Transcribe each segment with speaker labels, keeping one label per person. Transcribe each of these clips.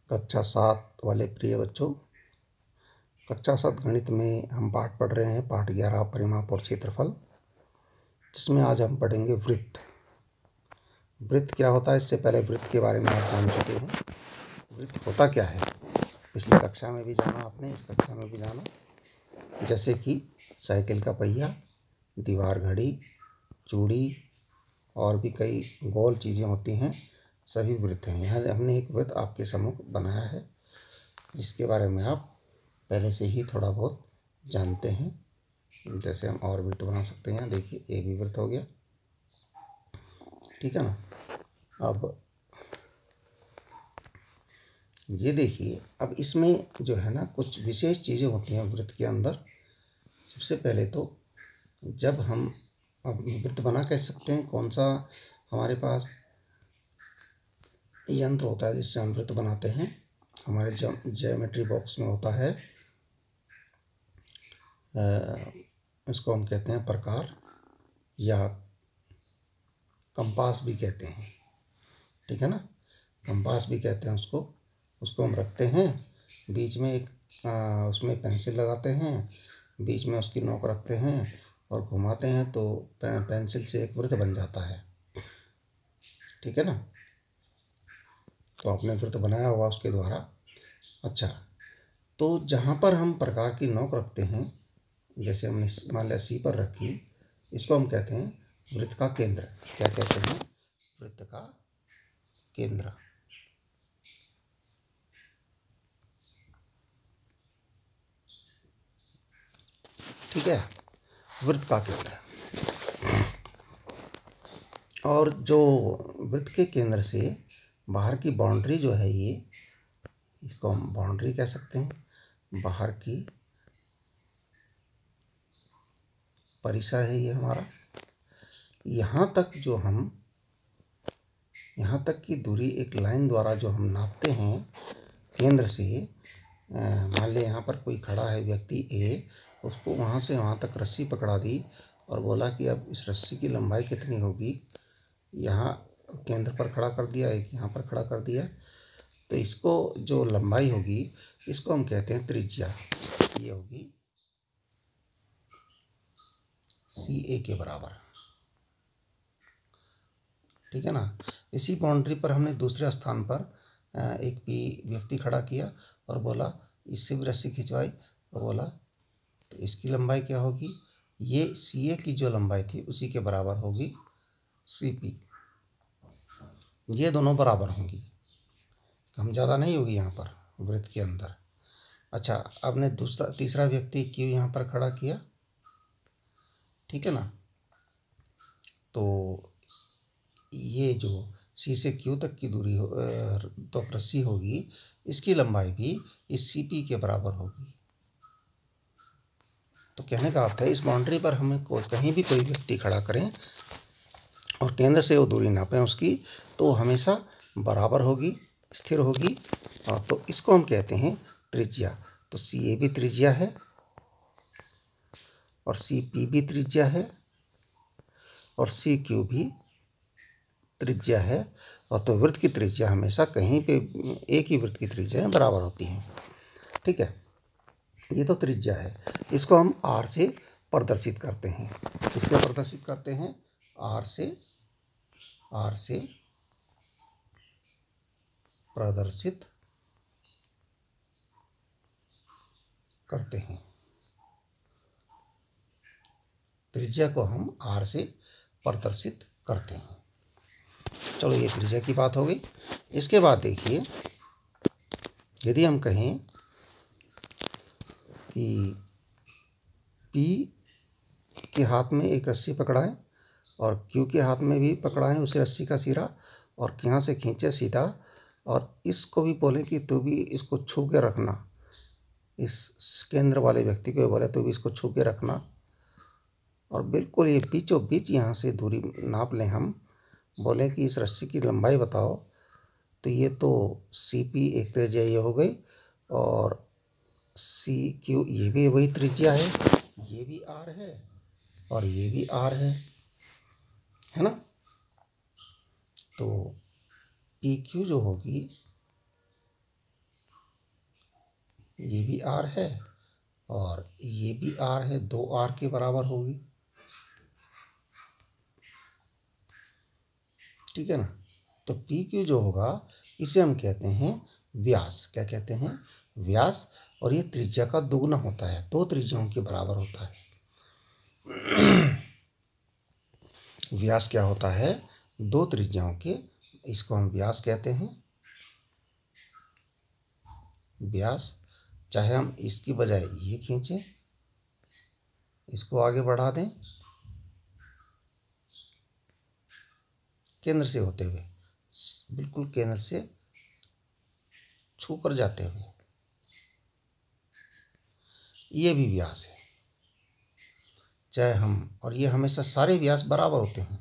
Speaker 1: कक्षा 7 वाले प्रिय बच्चों, कक्षा 7 गणित में हम पाठ पढ़ रहे हैं, पाठ 11 परिमाप और क्षेत्रफल, जिसमें आज हम पढ़ेंगे वृत्त। वृत्त क्या होता है, इससे पहले वृत्त के बारे में आप जान चुके हैं। वृत्त होता क्या है, पिछली कक्षा में भी जाना आपने, इस कक्षा में भी जाना। जैसे कि साइकिल का पहिया, दीवार घड़ी, चूड़ी और भी कई गोल चीज़ें होती हैं, सभी वृत्त हैं। यहाँ हमने एक वृत्त आपके सम्मुख बनाया है, जिसके बारे में आप पहले से ही थोड़ा बहुत जानते हैं। जैसे हम और वृत्त बना सकते हैं। देखिए, ये भी वृत्त हो गया, ठीक है ना। अब ये देखिए, अब इसमें जो है ना कुछ विशेष चीज़ें होती हैं वृत्त के अंदर। सबसे पहले तो जब हम अब वृत्त बना कह सकते हैं, कौन सा हमारे पास यंत्र होता है जिससे हम वृत्त बनाते हैं। हमारे ज्योमेट्री बॉक्स में होता है, इसको हम कहते हैं प्रकार या कंपास भी कहते हैं, ठीक है ना। कंपास भी कहते हैं उसको हम रखते हैं, बीच में एक उसमें पेंसिल लगाते हैं, बीच में उसकी नोक रखते हैं और घुमाते हैं तो पेंसिल से एक वृत्त बन जाता है, ठीक है ना। तो आपने वृत्त बनाया हुआ उसके द्वारा। अच्छा, तो जहाँ पर हम प्रकार की नोक रखते हैं, जैसे हमने मान लिया सी पर रखी, इसको हम कहते हैं वृत्त का केंद्र। क्या कहते हैं? वृत्त का केंद्र, ठीक है, वृत्त का केंद्र। और जो वृत्त के केंद्र से बाहर की बाउंड्री जो है, ये इसको हम बाउंड्री कह सकते हैं। बाहर की परिसर है ये हमारा। यहाँ तक की दूरी एक लाइन द्वारा जो हम नापते हैं केंद्र से। मान लें यहाँ पर कोई खड़ा है व्यक्ति ए, उसको वहाँ से वहाँ तक रस्सी पकड़ा दी और बोला कि अब इस रस्सी की लंबाई कितनी होगी। यहाँ केंद्र पर खड़ा कर दिया, एक यहाँ पर खड़ा कर दिया, तो इसको जो लंबाई होगी इसको हम कहते हैं त्रिज्या। ये होगी CA के बराबर, ठीक है ना। इसी बाउंड्री पर हमने दूसरे स्थान पर एक भी व्यक्ति खड़ा किया और बोला, इससे भी रस्सी खिंचवाई और बोला तो इसकी लंबाई क्या होगी, ये CA की जो लंबाई थी उसी के बराबर होगी CP। ये दोनों बराबर होंगी, कम ज़्यादा नहीं होगी यहाँ पर वृत्त के अंदर। अच्छा, आपने तीसरा व्यक्ति Q यहाँ पर खड़ा किया, ठीक है ना। तो ये जो C से Q तक की दूरी तो रस्सी होगी, इसकी लंबाई भी इस CP के बराबर होगी। तो कहने का अर्थ है, इस बाउंड्री पर हमें कहीं भी कोई व्यक्ति खड़ा करें और केंद्र से वो दूरी नापें उसकी, तो हमेशा बराबर होगी, स्थिर होगी। तो इसको हम कहते हैं त्रिज्या। तो CA भी त्रिज्या है और CP भी त्रिज्या है और CQ भी त्रिज्या है। और तो वृत्त की त्रिज्या हमेशा कहीं पे एक ही वृत्त की त्रिज्या बराबर होती हैं, ठीक है। ये तो त्रिज्या है, इसको हम R से प्रदर्शित करते हैं। किससे प्रदर्शित करते हैं? R से प्रदर्शित करते हैं। त्रिज्या को हम R से प्रदर्शित करते हैं। चलो, ये त्रिज्या की बात हो गई। इसके बाद देखिए, यदि हम कहें कि P के हाथ में एक रस्सी पकड़ाएं और Q के हाथ में भी पकड़ाएं उस रस्सी का सिरा, और यहाँ से खींचे सीधा, और इसको भी बोले कि तू भी इसको छू के रखना, इस केंद्र वाले व्यक्ति को बोले तू भी इसको छू के रखना, और बिल्कुल ये बीचों बीच यहाँ से दूरी नाप लें हम, बोले कि इस रस्सी की लंबाई बताओ, तो ये तो CP एक त्रिज्या ये हो गई, और CQ ये भी वही त्रिज्या है, ये भी R है और ये भी R है ना। तो PQ जो होगी ये भी आर है और ये भी आर है, 2 आर के बराबर होगी। ठीक है ना। तो पी क्यू जो होगा इसे हम कहते हैं व्यास। क्या कहते हैं? व्यास। और ये त्रिज्या का दुगना होता है, 2 त्रिज्याओं के बराबर होता है। व्यास क्या होता है? 2 त्रिज्याओं के, इसको हम व्यास कहते हैं। व्यास, चाहे हम इसकी बजाय ये खींचें, इसको आगे बढ़ा दें केंद्र से होते हुए, बिल्कुल केंद्र से छू कर जाते हुए, ये भी व्यास है। चाहे हम, और ये हमेशा सारे व्यास बराबर होते हैं।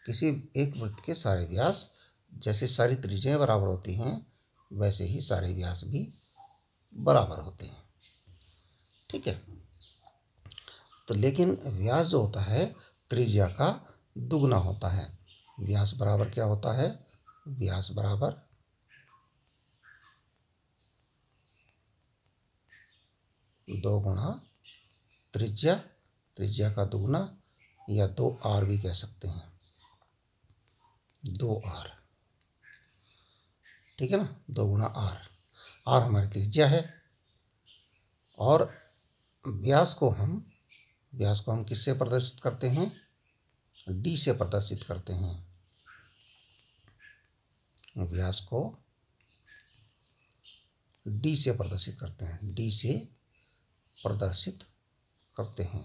Speaker 1: किसी एक वृत्त के सारे व्यास, जैसे सारी त्रिज्याएं बराबर होती हैं वैसे ही सारे व्यास भी बराबर होते हैं। ठीक है। तो लेकिन व्यास जो होता है त्रिज्या का दुगना होता है। व्यास बराबर क्या होता है? व्यास बराबर 2 गुणा त्रिज्या, त्रिज्या का दुगना, या 2r भी कह सकते हैं, 2r। ठीक है ना, 2 गुणा r। r हमारी त्रिज्या है। और व्यास को हम किससे प्रदर्शित करते हैं? d से प्रदर्शित करते हैं। व्यास को d से प्रदर्शित करते हैं, d से प्रदर्शित करते हैं।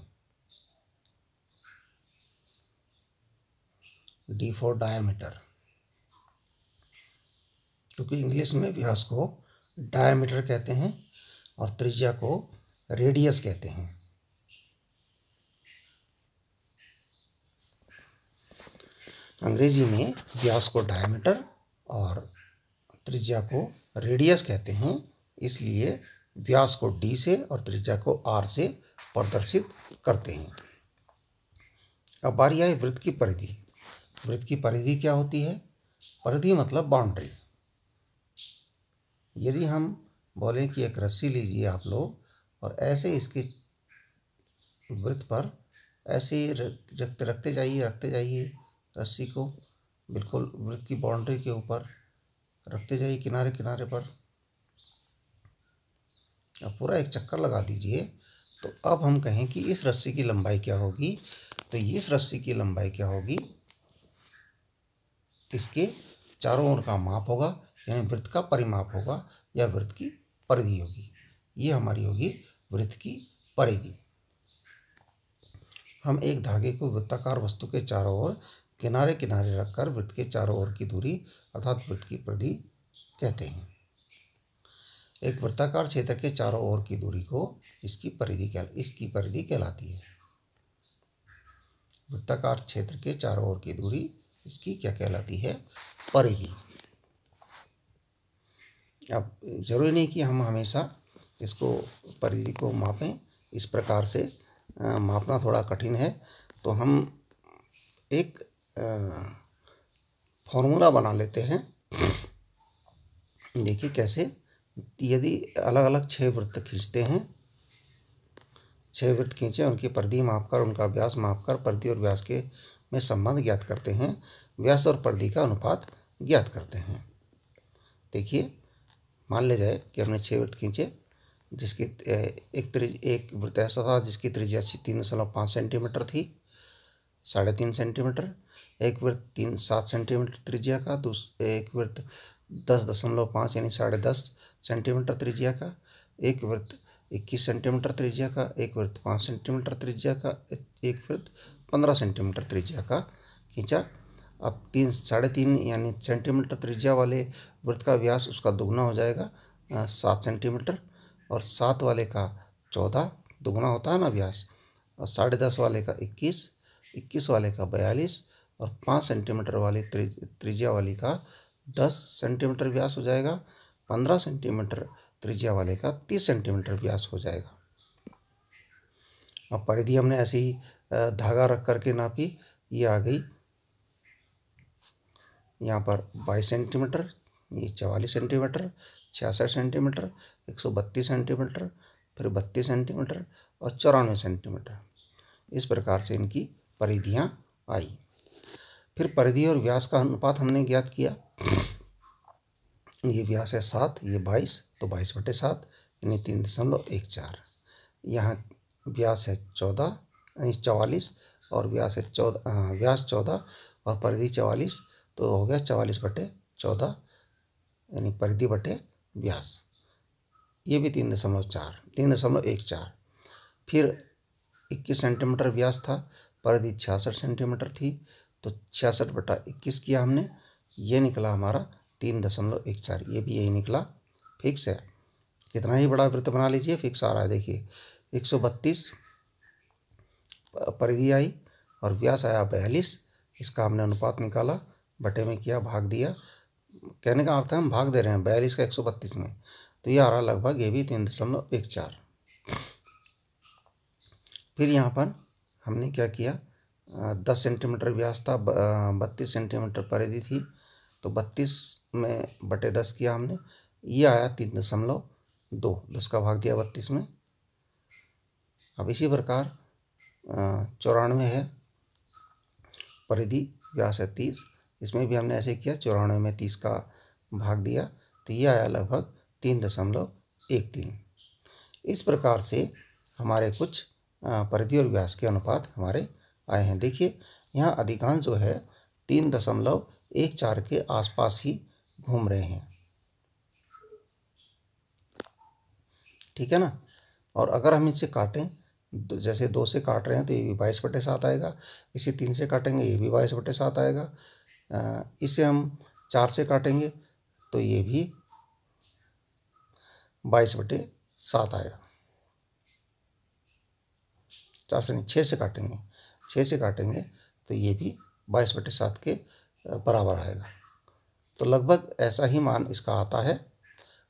Speaker 1: d फॉर डायमीटर, क्योंकि इंग्लिश में व्यास को डायमीटर कहते हैं और त्रिज्या को रेडियस कहते हैं। अंग्रेजी में व्यास को डायमीटर और त्रिज्या को रेडियस कहते हैं, इसलिए व्यास को d से और त्रिज्या को r से प्रदर्शित करते हैं। अब बारी आई वृत्त की परिधि। वृत्त की परिधि क्या होती है? परिधि मतलब बाउंड्री। यदि हम बोलें कि एक रस्सी लीजिए आप लोग और ऐसे इसके वृत्त पर ऐसे ही रखते जाइए रस्सी को, बिल्कुल वृत्त की बाउंड्री के ऊपर रखते जाइए, किनारे किनारे पर। अब पूरा एक चक्कर लगा दीजिए। तो अब हम कहें कि इस रस्सी की लंबाई क्या होगी? तो इस रस्सी की लंबाई क्या होगी? इसके चारों ओर का माप होगा, यानी वृत्त का परिमाप होगा या वृत्त की परिधि होगी। ये हमारी होगी वृत्त की परिधि। हम एक धागे को वृत्ताकार वस्तु के चारों ओर किनारे किनारे रखकर वृत्त के चारों ओर की दूरी अर्थात वृत्त की परिधि कहते हैं। एक वृत्ताकार क्षेत्र के चारों ओर की दूरी को इसकी परिधि कहलाती है। वृत्ताकार क्षेत्र के चारों ओर की दूरी इसकी क्या कहलाती है? परिधि। अब जरूरी नहीं कि हम हमेशा इसको परिधि को मापें, इस प्रकार से मापना थोड़ा कठिन है। तो हम एक फॉर्मूला बना लेते हैं। देखिए कैसे। यदि अलग अलग 6 वृत्त खींचते हैं, 6 वृत्त खींचे, उनकी परिधि मापकर, उनका व्यास मापकर परिधि और व्यास के में संबंध ज्ञात करते हैं, व्यास और परिधि का अनुपात ज्ञात करते हैं। देखिए, मान ले जाए कि हमने 6 वृत्त खींचे, जिसकी एक वृत्त ऐसा था जिसकी त्रिज्या 3.5 सेंटीमीटर थी, 3.5 सेंटीमीटर। एक वृत्त 7 सेंटीमीटर त्रिज्या का, एक वृत्त 10.5 यानी 10.5 सेंटीमीटर त्रिज्या का, एक वृत्त 21 सेंटीमीटर त्रिज्या का, एक वृत्त 5 सेंटीमीटर त्रिज्या का, एक वृत्त 15 सेंटीमीटर त्रिज्या का खींचा। अब 3.5 यानी सेंटीमीटर त्रिज्या वाले वृत्त का व्यास उसका दुगना हो जाएगा, 7 सेंटीमीटर, और 7 वाले का 14 दुगना होता है ना व्यास, और 10.5 वाले का 21, 21 वाले का 42, और 5 सेंटीमीटर वाली त्रिज्या वाली का 10 सेंटीमीटर व्यास हो जाएगा। 15 सेंटीमीटर त्रिज्या वाले का 30 सेंटीमीटर व्यास हो जाएगा। अब परिधि हमने ऐसे ही धागा रख करके नापी, ये आ गई यहाँ पर 22 सेंटीमीटर, ये 44 सेंटीमीटर, 66 सेंटीमीटर, 132 सेंटीमीटर, फिर 32 सेंटीमीटर और 94 सेंटीमीटर। इस प्रकार से इनकी परिधियाँ आई। फिर परिधि और व्यास का अनुपात हमने ज्ञात किया। ये व्यास है 7, ये 22, तो 22/7 यानी 3.14। यहाँ व्यास है 14 यानी 44 और व्यास है 14, व्यास 14 और परिधि 44, तो हो गया 44/14 यानी परिधि बटे व्यास। ये भी 3.14। फिर 21 सेंटीमीटर व्यास था, परिधि 66 सेंटीमीटर थी, तो 66/21 किया हमने, ये निकला हमारा 3.14। ये भी यही निकला, फिक्स है। कितना ही बड़ा वृत्त बना लीजिए, फिक्स आ रहा है। देखिए 132 परिधि आई और व्यास आया 42। इसका हमने अनुपात निकाला, बटे में किया, भाग दिया। कहने का अर्थ है हम भाग दे रहे हैं 42 का 132 में, तो ये आ रहा लगभग, ये भी 3.14। फिर यहाँ पर हमने क्या किया, 10 सेंटीमीटर व्यास था, 32 सेंटीमीटर परिधि थी, तो 32 में बटे 10 किया हमने, ये आया 3.2। 10 का भाग दिया 32 में। अब इसी प्रकार 94 है, परिधि व्यास है 30, इसमें भी हमने ऐसे किया, 94 में 30 का भाग दिया, तो ये आया लगभग 3.13। इस प्रकार से हमारे कुछ परिधि और व्यास के अनुपात हमारे आए हैं। देखिए यहाँ अधिकांश जो है 3.14 के आसपास ही घूम रहे हैं, ठीक है ना। और अगर हम इनसे काटें, जैसे 2 से काट रहे हैं तो ये भी 22/7 आएगा, इसे 3 से काटेंगे ये भी 22/7 आएगा, इसे हम 4 से काटेंगे तो ये भी 22/7 आएगा। 4 से नहीं, 6 से काटेंगे, 6 से काटेंगे तो ये भी 22/7 के बराबर आएगा। तो लगभग ऐसा ही मान इसका आता है।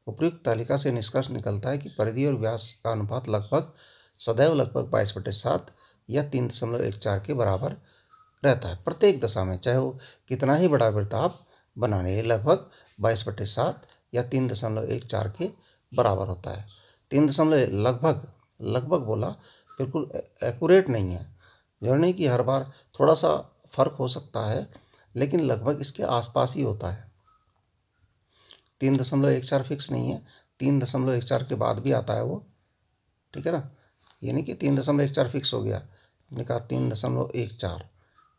Speaker 1: उपयुक्त तालिका से निष्कर्ष निकलता है कि परिधि और व्यास का अनुपात लगभग सदैव लगभग 22/7 या 3.14 के बराबर रहता है प्रत्येक दशा में, चाहे वो कितना ही बड़ा वृत्त आप बनाने, ये लगभग 22/7 या 3.14 के बराबर होता है। 3 लगभग बोला, बिल्कुल एक्यूरेट नहीं है, जो नहीं कि हर बार थोड़ा सा फर्क हो सकता है, लेकिन लगभग इसके आसपास ही होता है। 3.14 फिक्स नहीं है, 3.14 के बाद भी आता है वो, ठीक है ना। ये नहीं कि 3.14 फिक्स हो गया, हमने कहा 3.14,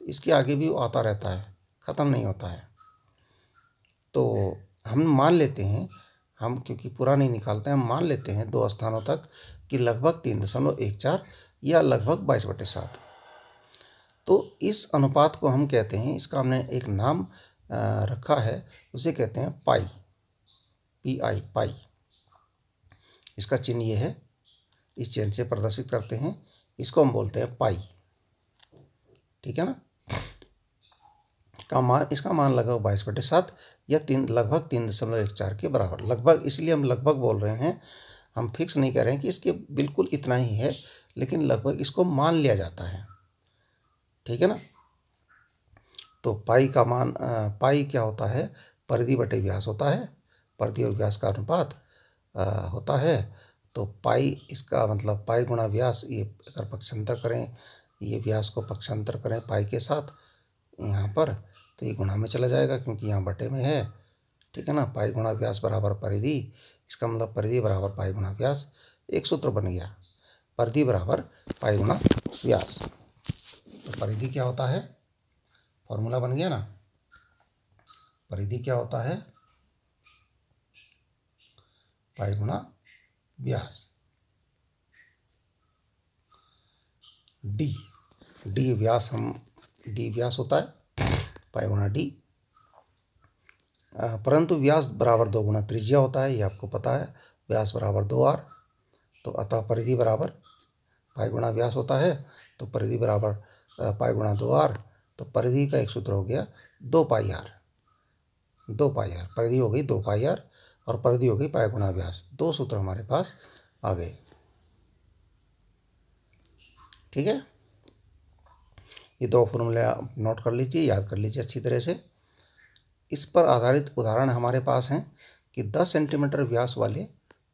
Speaker 1: इसके आगे भी वो आता रहता है, ख़त्म नहीं होता है। तो हम मान लेते हैं, हम क्योंकि पूरा नहीं निकालते हैं, हम मान लेते हैं 2 स्थानों तक कि लगभग 3.14 या लगभग 22/7। तो इस अनुपात को हम कहते हैं, इसका हमने एक नाम रखा है, उसे कहते हैं पाई, PI, पाई। इसका चिन्ह ये है, इस चिन्ह से प्रदर्शित करते हैं, इसको हम बोलते हैं पाई, ठीक है ना। इसका मान लगभग 22/7 या लगभग 3.14 के बराबर। लगभग इसलिए हम लगभग बोल रहे हैं, हम फिक्स नहीं कह रहे हैं कि इसके बिल्कुल इतना ही है, लेकिन लगभग इसको मान लिया जाता है, ठीक है ना। तो पाई का मान, पाई क्या होता है, परिधि बटे व्यास होता है, परिधि और व्यास का अनुपात होता है। तो पाई, इसका मतलब पाई गुणा व्यास, ये अगर पक्षांतर करें, ये व्यास को पक्षांतर करें पाई के साथ यहाँ पर, तो ये गुणा में चला जाएगा क्योंकि यहाँ बटे में है, ठीक है ना। पाई गुणा व्यास बराबर परिधि, इसका मतलब परिधि बराबर पाई गुणा व्यास। एक सूत्र बन गया, परिधि बराबर पाई गुणा व्यास। तो परिधि क्या होता है, फॉर्मूला बन गया ना, परिधि क्या होता है, पाई गुणा व्यास। डी व्यास, डी व्यास होता है, पाई गुणा डी। परंतु व्यास बराबर 2 गुना त्रिज्या होता है, ये आपको पता है, व्यास बराबर 2r। तो अतः परिधि बराबर पाई गुणा व्यास होता है, तो परिधि बराबर पाई गुणा 2r। तो परिधि का एक सूत्र हो गया 2πr, परिधि हो गई 2πr और परिधि हो गई पाई गुणा व्यास। 2 सूत्र हमारे पास आ गए, ठीक है। ये 2 फॉर्मूले आप नोट कर लीजिए, याद कर लीजिए अच्छी तरह से। इस पर आधारित उदाहरण हमारे पास हैं, कि 10 सेंटीमीटर व्यास वाले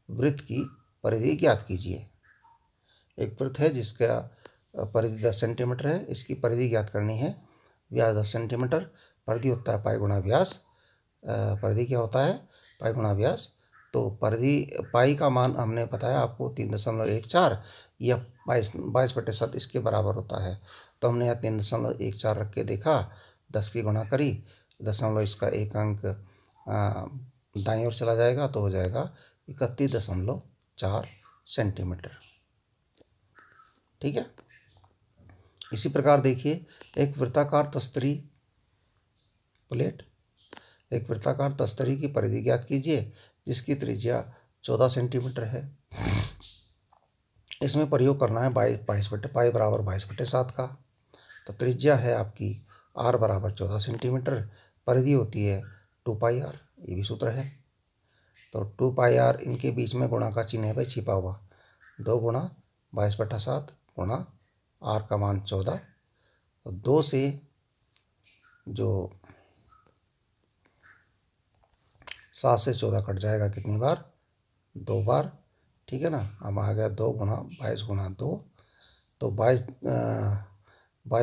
Speaker 1: वृत्त की परिधि ज्ञात कीजिए। एक वृत्त है जिसका परिधि 10 सेंटीमीटर है, इसकी परिधि ज्ञात करनी है। व्यास 10 सेंटीमीटर, परिधि होता है पाई गुणा व्यास। परिधि क्या होता है? पाई गुणा व्यास। तो परिधि पाई का मान हमने बताया आपको 3.14 या 22/7 इसके बराबर होता है। तो हमने यहाँ 3.14 रख के देखा, 10 की गुणा करी, दशमलव इसका एक अंक दाईं ओर चला जाएगा तो हो जाएगा 31.4 सेंटीमीटर। ठीक है। इसी प्रकार देखिए, एक वृत्ताकार तस्तरी प्लेट, एक वृत्ताकार तस्तरी की परिधि ज्ञात कीजिए जिसकी त्रिज्या 14 सेंटीमीटर है। इसमें प्रयोग करना है पाई बराबर 22/7 का। तो त्रिज्या है आपकी r बराबर 14 सेंटीमीटर, परिधि होती है 2πr, ये भी सूत्र है। तो 2πr, इनके बीच में गुणा का चिन्ह है भाई छिपा हुआ, 2 गुणा 22/7 गुणा r का मान 14। तो 2 से जो 7 से 14 कट जाएगा कितनी बार? 2 बार। ठीक है ना। अब आ गया 2 गुणा 22 गुणा 2, तो 22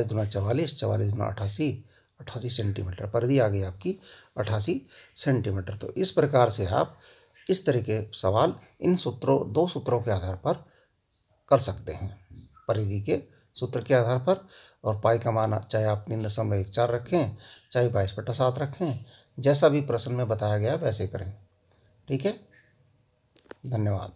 Speaker 1: दूना 44, 44 दूना 88, 88 सेंटीमीटर परिधि आ गई आपकी 88 सेंटीमीटर। तो इस प्रकार से आप इस तरह के सवाल इन दो सूत्रों के आधार पर कर सकते हैं, परिधि के सूत्र के आधार पर। और पाई का मान चाहे आप 3.14 रखें, चाहे 22/7 रखें, जैसा भी प्रश्न में बताया गया वैसे करें। ठीक है। धन्यवाद।